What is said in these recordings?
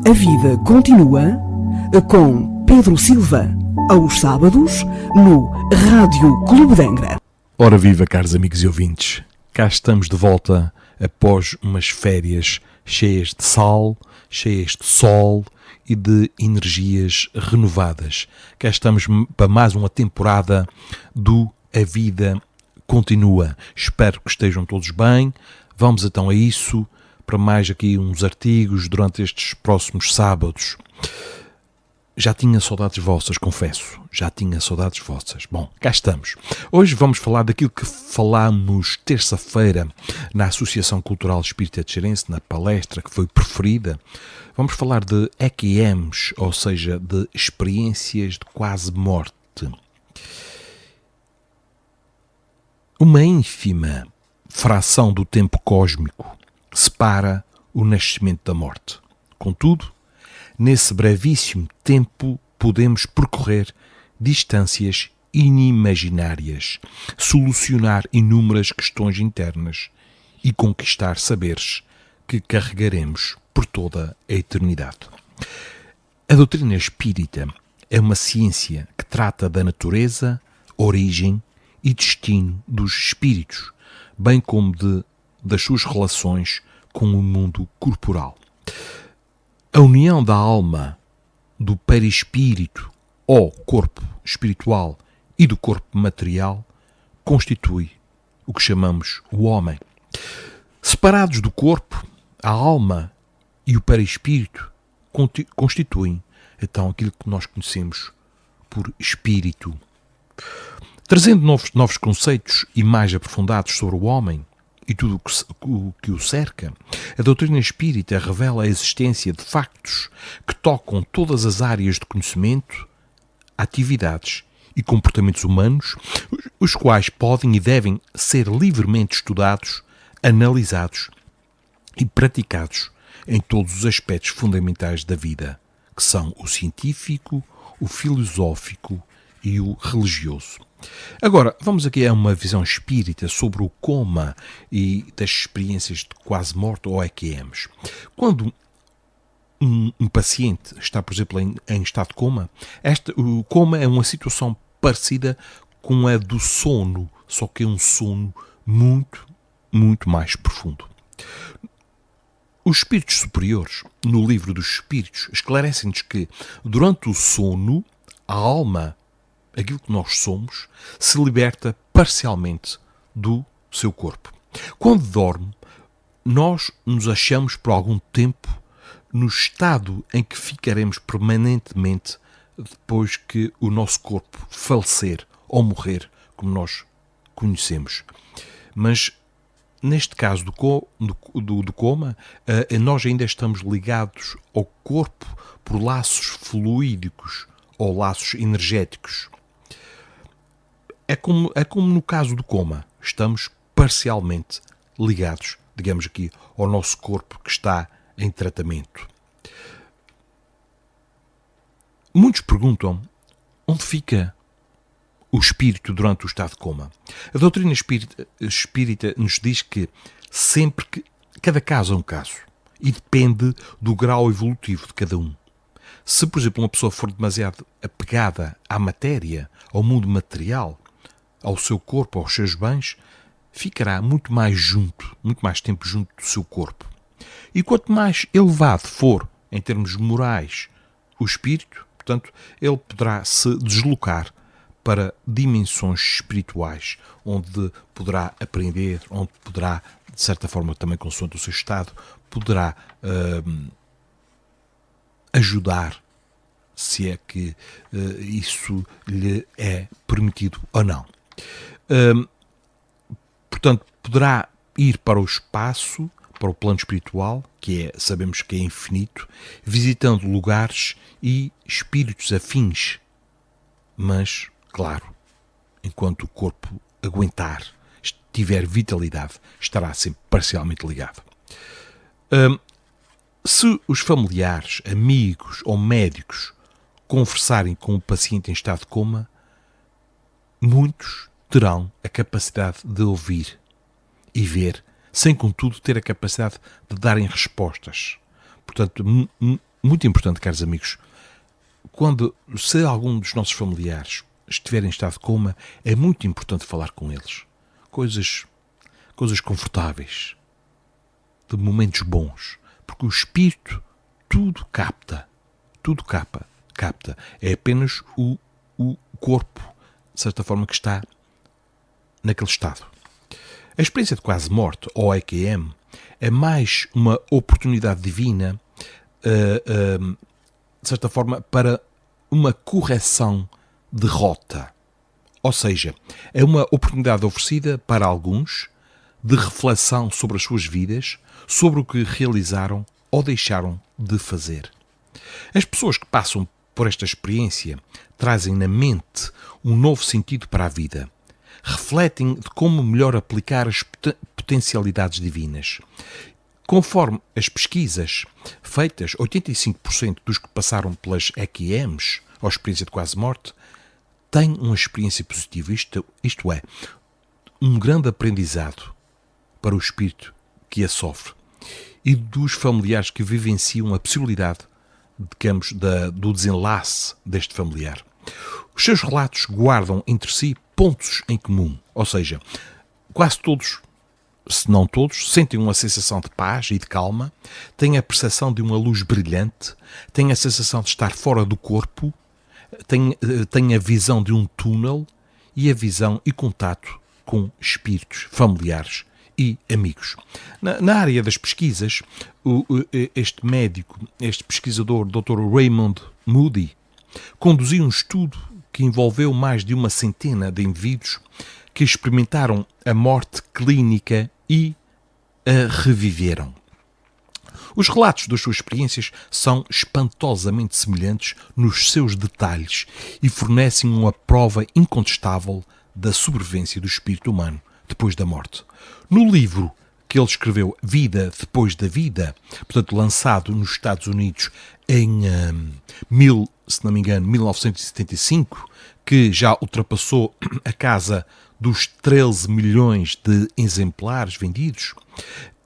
A vida continua com Pedro Silva, aos sábados, no Rádio Clube de Angra. Ora viva, caros amigos e ouvintes, cá estamos de volta após umas férias cheias de sal, cheias de sol e de energias renovadas. Cá estamos para mais uma temporada do A Vida Continua. Espero que estejam todos bem. Vamos então a isso, para mais aqui uns artigos durante estes próximos sábados. Já tinha saudades vossas, confesso. Já tinha saudades vossas. Bom, cá estamos. Hoje vamos falar daquilo que falámos terça-feira na Associação Cultural Espírita de Xerense, na palestra que foi preferida. Vamos falar de EQMs, ou seja, de experiências de quase morte. Uma ínfima fração do tempo cósmico separa o nascimento da morte. Contudo, nesse brevíssimo tempo podemos percorrer distâncias inimaginárias, solucionar inúmeras questões internas e conquistar saberes que carregaremos por toda a eternidade. A doutrina espírita é uma ciência que trata da natureza, origem e destino dos espíritos, bem como das suas relações com o mundo corporal. A união da alma, do perispírito ou corpo espiritual e do corpo material constitui o que chamamos o homem. Separados do corpo, a alma e o perispírito constituem então aquilo que nós conhecemos por espírito. Trazendo novos conceitos e mais aprofundados sobre o homem e tudo o que o cerca, a doutrina espírita revela a existência de factos que tocam todas as áreas de conhecimento, atividades e comportamentos humanos, os quais podem e devem ser livremente estudados, analisados e praticados em todos os aspectos fundamentais da vida, que são o científico, o filosófico e o religioso. Agora, vamos aqui a uma visão espírita sobre o coma e das experiências de quase morte ou EQMs. Quando um paciente está, por exemplo, em estado de coma, o coma é uma situação parecida com a do sono, só que é um sono muito, muito mais profundo. Os espíritos superiores, no livro dos espíritos, esclarecem-nos que, durante o sono, a alma, aquilo que nós somos, se liberta parcialmente do seu corpo. Quando dorme, nós nos achamos por algum tempo no estado em que ficaremos permanentemente depois que o nosso corpo falecer ou morrer, como nós conhecemos. Mas, neste caso do coma, nós ainda estamos ligados ao corpo por laços fluídicos ou laços energéticos. É como no caso do coma, estamos parcialmente ligados, digamos aqui, ao nosso corpo que está em tratamento. Muitos perguntam onde fica o espírito durante o estado de coma. A doutrina espírita nos diz que cada caso é um caso e depende do grau evolutivo de cada um. Se, por exemplo, uma pessoa for demasiado apegada à matéria, ao mundo material, ao seu corpo, aos seus bens, ficará muito mais tempo junto do seu corpo. E quanto mais elevado for, em termos morais, o espírito, portanto, ele poderá se deslocar para dimensões espirituais, onde poderá aprender, onde poderá, de certa forma, também consoante o seu estado, poderá ajudar, se é que isso lhe é permitido ou não. Portanto, poderá ir para o espaço, para o plano espiritual, sabemos que é infinito, visitando lugares e espíritos afins. Mas, claro, enquanto o corpo aguentar, tiver vitalidade, estará sempre parcialmente ligado. Se os familiares, amigos ou médicos conversarem com o paciente em estado de coma, muitos terão a capacidade de ouvir e ver, sem contudo ter a capacidade de darem respostas. Portanto, muito importante, caros amigos, se algum dos nossos familiares estiver em estado de coma, é muito importante falar com eles. Coisas confortáveis, de momentos bons, porque o espírito tudo capta. É apenas o corpo, de certa forma, que está naquele estado. A experiência de quase morte, ou EQM, é mais uma oportunidade divina, de certa forma, para uma correção de rota. Ou seja, é uma oportunidade oferecida para alguns de reflexão sobre as suas vidas, sobre o que realizaram ou deixaram de fazer. As pessoas que passam por esta experiência trazem na mente um novo sentido para a vida. Refletem de como melhor aplicar as potencialidades divinas. Conforme as pesquisas feitas, 85% dos que passaram pelas EQMs, ou experiência de quase morte, têm uma experiência positiva. Isto é, um grande aprendizado para o espírito que a sofre e dos familiares que vivenciam a possibilidade, digamos, do desenlace deste familiar. Os seus relatos guardam entre si pontos em comum, ou seja, quase todos, se não todos, sentem uma sensação de paz e de calma, têm a percepção de uma luz brilhante, têm a sensação de estar fora do corpo, têm a visão de um túnel e a visão e contato com espíritos familiares e amigos. Na área das pesquisas, este médico, este pesquisador, Dr. Raymond Moody, conduziu um estudo que envolveu mais de uma centena de indivíduos que experimentaram a morte clínica e a reviveram. Os relatos das suas experiências são espantosamente semelhantes nos seus detalhes e fornecem uma prova incontestável da sobrevivência do espírito humano depois da morte. No livro que ele escreveu, Vida Depois da Vida, portanto lançado nos Estados Unidos em 1975, que já ultrapassou a casa dos 13 milhões de exemplares vendidos,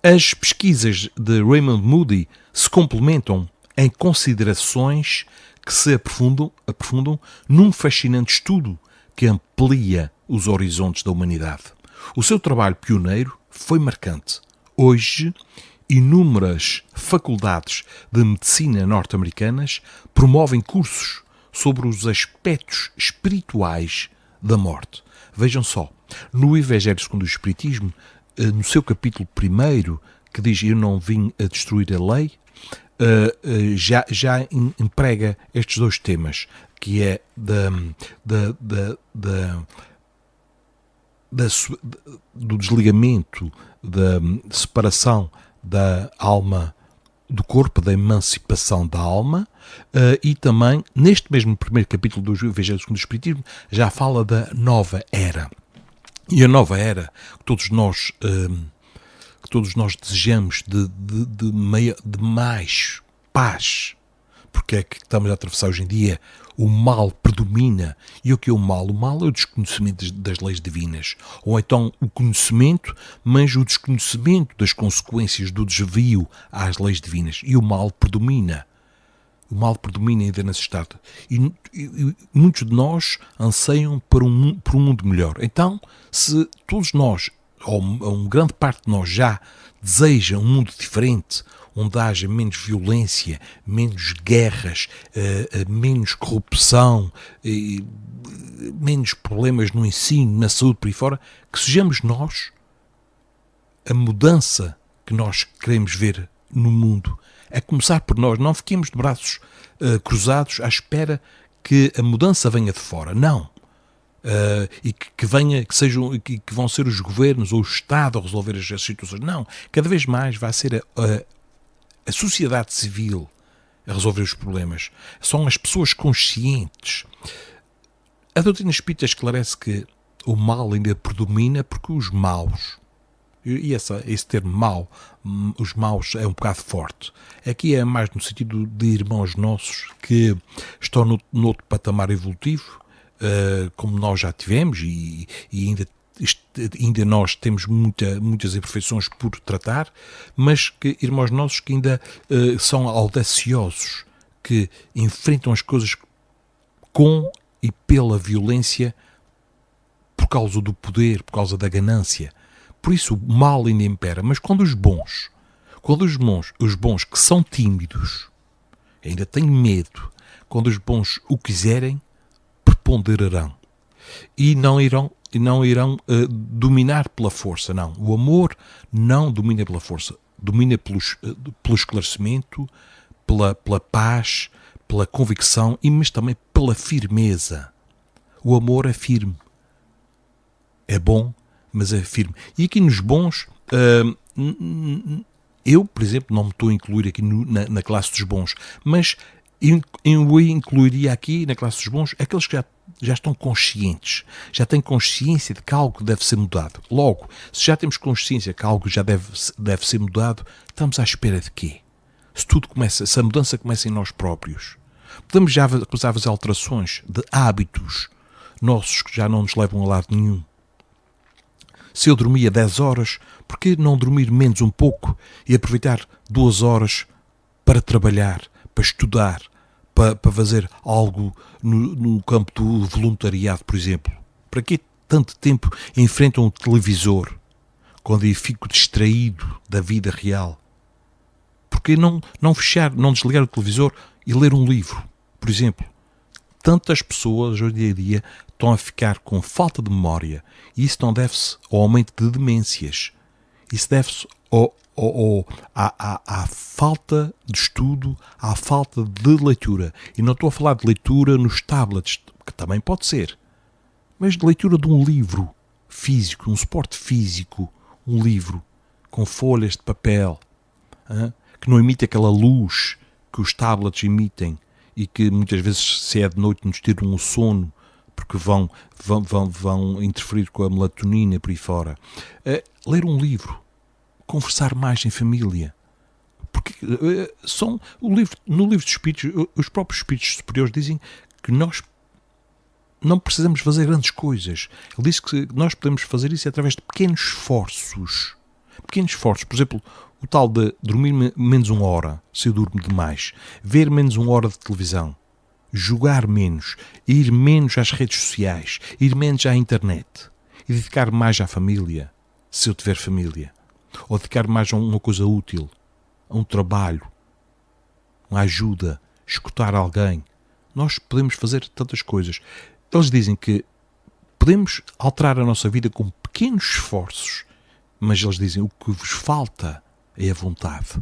as pesquisas de Raymond Moody se complementam em considerações que se aprofundam num fascinante estudo que amplia os horizontes da humanidade. O seu trabalho pioneiro foi marcante. Hoje, inúmeras faculdades de medicina norte-americanas promovem cursos sobre os aspectos espirituais da morte. Vejam só, no Evangelho segundo o Espiritismo, no seu capítulo 1, que diz eu não vim a destruir a lei, já emprega estes dois temas, que é do desligamento, da separação da alma do corpo, da emancipação da alma, e também, neste mesmo primeiro capítulo do Evangelho segundo o Espiritismo, já fala da nova era. E a nova era que todos nós desejamos de mais paz, porque é que estamos a atravessar hoje em dia. O mal predomina. E o que é o mal? O mal é o desconhecimento das leis divinas. Ou então o conhecimento, mas o desconhecimento das consequências do desvio às leis divinas. E o mal predomina. O mal predomina ainda nesse estado. E muitos de nós anseiam por um mundo melhor. Então, se todos nós, ou uma grande parte de nós já deseja um mundo diferente, onde haja menos violência, menos guerras, menos corrupção, menos problemas no ensino, na saúde, por aí fora, que sejamos nós a mudança que nós queremos ver no mundo. A começar por nós. Não fiquemos de braços cruzados à espera que a mudança venha de fora. Não. E que vão ser os governos ou o Estado a resolver as situações. Não. Cada vez mais vai ser a sociedade civil a resolver os problemas. São as pessoas conscientes. A doutrina espírita esclarece que o mal ainda predomina porque os maus, e esse termo mau, os maus é um bocado forte. Aqui é mais no sentido de irmãos nossos que estão no outro patamar evolutivo, como nós já tivemos e ainda ainda nós temos muitas imperfeições por tratar, mas que irmãos nossos que ainda são audaciosos, que enfrentam as coisas com e pela violência, por causa do poder, por causa da ganância. Por isso o mal ainda impera. Mas quando os bons que são tímidos, ainda têm medo, quando os bons o quiserem, preponderarão. E não irão dominar pela força, não. O amor não domina pela força. Domina pelo esclarecimento, pela paz, pela convicção, mas também pela firmeza. O amor é firme. É bom, mas é firme. E aqui nos bons, eu, por exemplo, não me estou a incluir aqui na classe dos bons, mas eu incluiria aqui na classe dos bons aqueles que já estão conscientes, já têm consciência de que algo deve ser mudado. Logo, se já temos consciência que algo já deve ser mudado, estamos à espera de quê? Se a mudança começa em nós próprios, podemos já começar a fazer alterações de hábitos nossos que já não nos levam a lado nenhum. Se eu dormia 10 horas, por que não dormir menos um pouco e aproveitar 2 horas para trabalhar, para estudar, para fazer algo no campo do voluntariado, por exemplo? Para que tanto tempo em frente a um televisor, quando eu fico distraído da vida real? Por que não desligar o televisor e ler um livro, por exemplo? Tantas pessoas hoje em dia estão a ficar com falta de memória, e isso não deve-se ao aumento de demências. Isso deve-se à falta de estudo, à falta de leitura. E não estou a falar de leitura nos tablets, que também pode ser, mas de leitura de um livro físico, um suporte físico, um livro com folhas de papel, que não emite aquela luz que os tablets emitem e que muitas vezes, se é de noite, nos tiram o sono, porque vão interferir com a melatonina por aí fora. Ler um livro, conversar mais em família. Porque no livro dos Espíritos, os próprios Espíritos superiores dizem que nós não precisamos fazer grandes coisas. Ele diz que nós podemos fazer isso através de pequenos esforços. Pequenos esforços. Por exemplo, o tal de dormir menos 1 hora, se eu durmo demais. Ver menos 1 hora de televisão. Jogar menos. Ir menos às redes sociais. Ir menos à internet. E dedicar mais à família, se eu tiver família. Ou dedicar mais a uma coisa útil. A um trabalho. Uma ajuda. Escutar alguém. Nós podemos fazer tantas coisas. Eles dizem que podemos alterar a nossa vida com pequenos esforços, mas eles dizem o que vos falta é a vontade.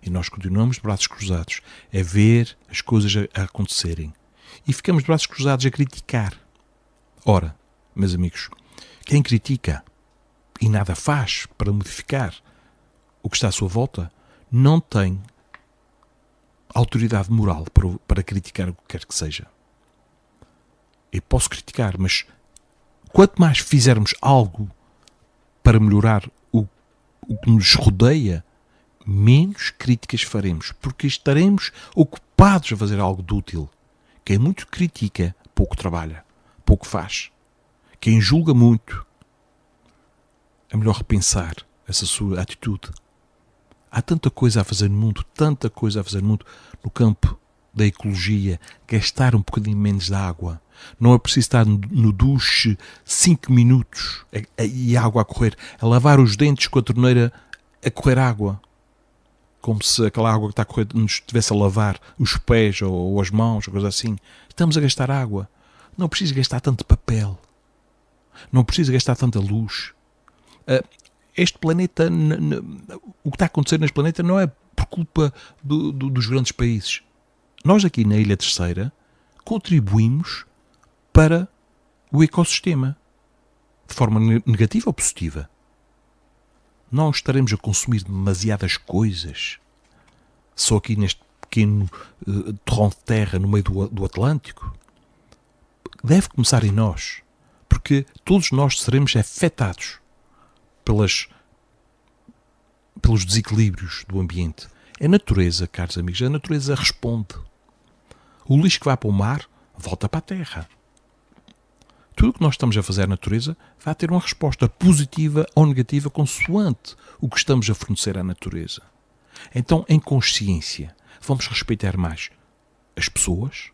E nós continuamos de braços cruzados a ver as coisas a acontecerem. E ficamos de braços cruzados a criticar. Ora, meus amigos, quem critica e nada faz para modificar o que está à sua volta, não tem autoridade moral para criticar o que quer que seja. Eu posso criticar, mas quanto mais fizermos algo para melhorar o que nos rodeia, menos críticas faremos, porque estaremos ocupados a fazer algo de útil. Quem muito critica, pouco trabalha, pouco faz. Quem julga muito, é melhor repensar essa sua atitude. Há tanta coisa a fazer no mundo, no campo da ecologia, gastar um bocadinho menos de água. Não é preciso estar no duche 5 minutos e a água a correr, a lavar os dentes com a torneira a correr água. Como se aquela água que está a correr nos estivesse a lavar os pés ou as mãos, ou coisa assim. Estamos a gastar água. Não precisa gastar tanto papel. Não precisa gastar tanta luz. Este planeta, o que está a acontecer neste planeta não é por culpa dos grandes países. Nós aqui na Ilha Terceira contribuímos para o ecossistema de forma negativa ou positiva. Não estaremos a consumir demasiadas coisas só aqui neste pequeno torrão de terra no meio do Atlântico. Deve começar em nós, porque todos nós seremos afetados pelos desequilíbrios do ambiente. É a natureza, caros amigos, a natureza responde. O lixo que vai para o mar volta para a terra. Tudo o que nós estamos a fazer à natureza vai ter uma resposta positiva ou negativa consoante o que estamos a fornecer à natureza. Então, em consciência, vamos respeitar mais as pessoas,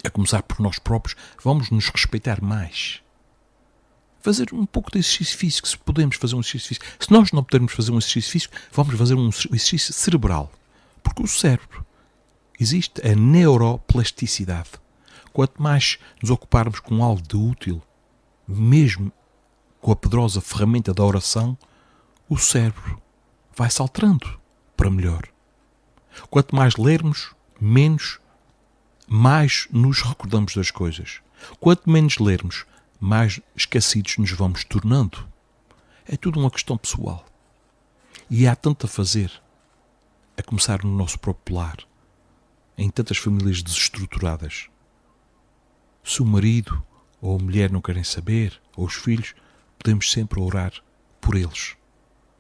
a começar por nós próprios, vamos nos respeitar mais. Fazer um pouco de exercício físico, se podemos fazer um exercício físico. Se nós não pudermos fazer um exercício físico, vamos fazer um exercício cerebral. Porque o cérebro, existe a neuroplasticidade. Quanto mais nos ocuparmos com algo de útil, mesmo com a poderosa ferramenta da oração, o cérebro vai-se alterando para melhor. Quanto mais lermos, mais nos recordamos das coisas. Quanto menos lermos, mais esquecidos nos vamos tornando. É tudo uma questão pessoal. E há tanto a fazer, a começar no nosso próprio lar, em tantas famílias desestruturadas. Se o marido ou a mulher não querem saber, ou os filhos, podemos sempre orar por eles.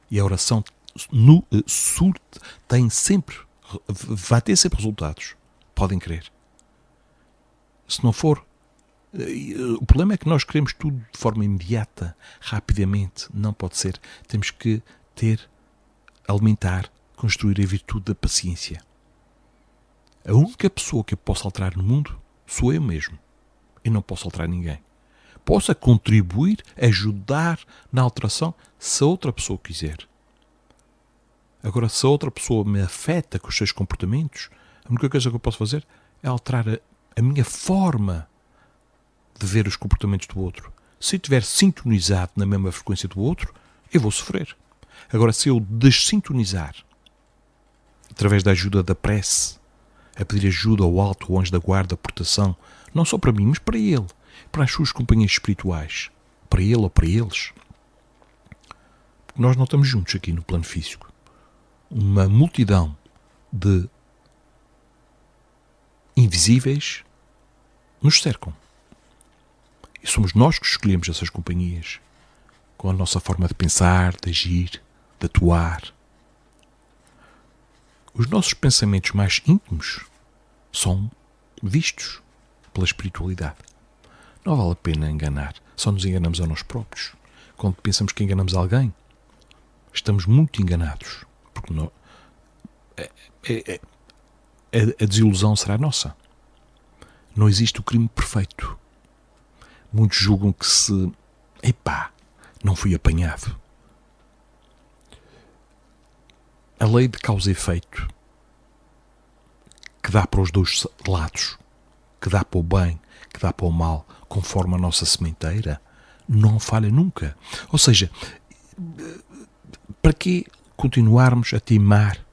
E a oração vai ter sempre resultados. Podem crer. Se não for, o problema é que nós queremos tudo de forma imediata, rapidamente. Não pode ser. Temos que alimentar, construir a virtude da paciência. A única pessoa que eu posso alterar no mundo sou eu mesmo. Eu não posso alterar ninguém. Posso contribuir, ajudar na alteração se a outra pessoa quiser. Agora, se a outra pessoa me afeta com os seus comportamentos, a única coisa que eu posso fazer é alterar a minha forma de ver os comportamentos do outro. Se eu estiver sintonizado na mesma frequência do outro, eu vou sofrer. Agora, se eu desintonizar, através da ajuda da prece, a pedir ajuda ao alto, ao anjo da guarda, proteção, não só para mim, mas para ele, para as suas companhias espirituais, para ele ou para eles. Porque nós não estamos juntos aqui no plano físico. Uma multidão de invisíveis nos cercam. E somos nós que escolhemos essas companhias, com a nossa forma de pensar, de agir, de atuar. Os nossos pensamentos mais íntimos são vistos pela espiritualidade. Não vale a pena enganar. Só nos enganamos a nós próprios. Quando pensamos que enganamos alguém, estamos muito enganados. Porque a desilusão será nossa. Não existe o crime perfeito. Muitos julgam que não fui apanhado. A lei de causa e efeito, que dá para os dois lados, que dá para o bem, que dá para o mal, conforme a nossa sementeira, não falha nunca. Ou seja, para que continuarmos a teimar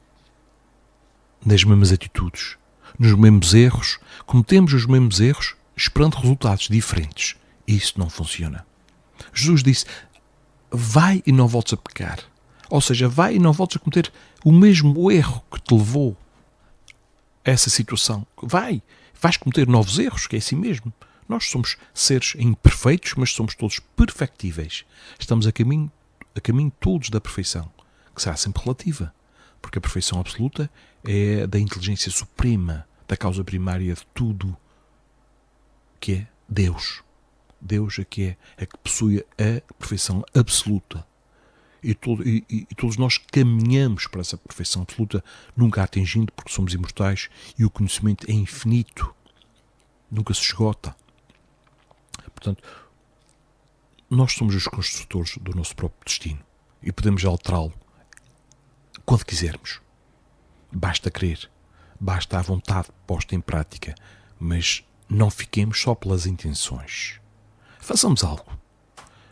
nas mesmas atitudes, nos mesmos erros, cometemos os mesmos erros, esperando resultados diferentes? Isso não funciona. Jesus disse, vai e não voltes a pecar. Ou seja, vai e não voltes a cometer o mesmo erro que te levou a essa situação. Vais cometer novos erros, que é assim mesmo. Nós somos seres imperfeitos, mas somos todos perfectíveis. Estamos a caminho todos da perfeição, que será sempre relativa, porque a perfeição absoluta é da inteligência suprema, da causa primária de tudo, que é Deus. Deus é que possui a perfeição absoluta. E todos nós caminhamos para essa perfeição absoluta, nunca a atingindo, porque somos imortais e o conhecimento é infinito, nunca se esgota. Portanto, nós somos os construtores do nosso próprio destino e podemos alterá-lo quando quisermos. Basta crer, basta a vontade posta em prática, mas não fiquemos só pelas intenções. Façamos algo.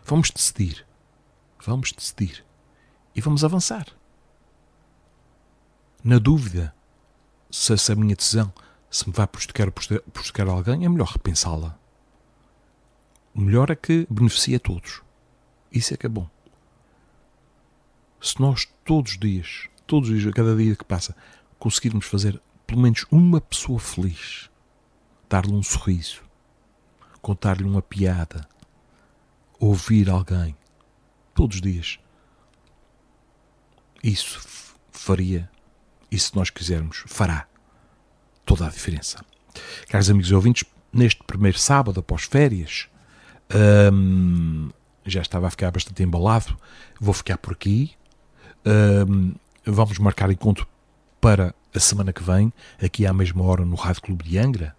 Vamos decidir e vamos avançar. Na dúvida, se essa minha decisão se me vai prejudicar alguém, é melhor repensá-la. O melhor é que beneficie a todos. Isso é que é bom. Se nós todos os dias, a cada dia que passa, conseguirmos fazer pelo menos uma pessoa feliz, dar-lhe um sorriso, contar-lhe uma piada, ouvir alguém, todos os dias, isso faria, e se nós quisermos, fará toda a diferença. Caros amigos e ouvintes, neste primeiro sábado após férias, Já estava a ficar bastante embalado. Vou ficar por aqui. Vamos marcar encontro para a semana que vem, aqui à mesma hora no Rádio Clube de Angra.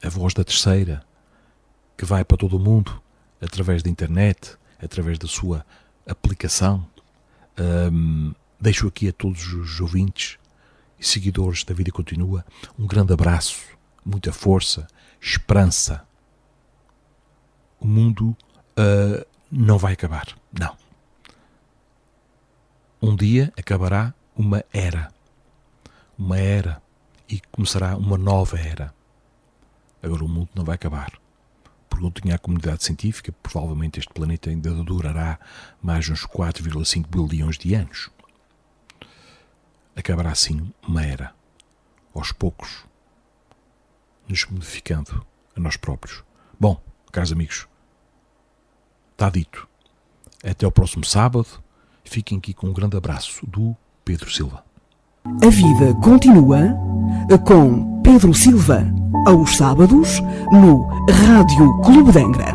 A Voz da Terceira, que vai para todo o mundo, através da internet, através da sua aplicação. Deixo aqui a todos os ouvintes e seguidores da Vida Continua um grande abraço, muita força, esperança. O mundo não vai acabar, não. Um dia acabará uma era, e começará uma nova era. Agora o mundo não vai acabar. Perguntem à comunidade científica, provavelmente este planeta ainda durará mais uns 4,5 bilhões de anos. Acabará assim uma era, aos poucos, nos modificando a nós próprios. Bom, caros amigos, está dito. Até ao próximo sábado. Fiquem aqui com um grande abraço do Pedro Silva. A vida continua com Pedro Silva, aos sábados, no Rádio Clube de Angra.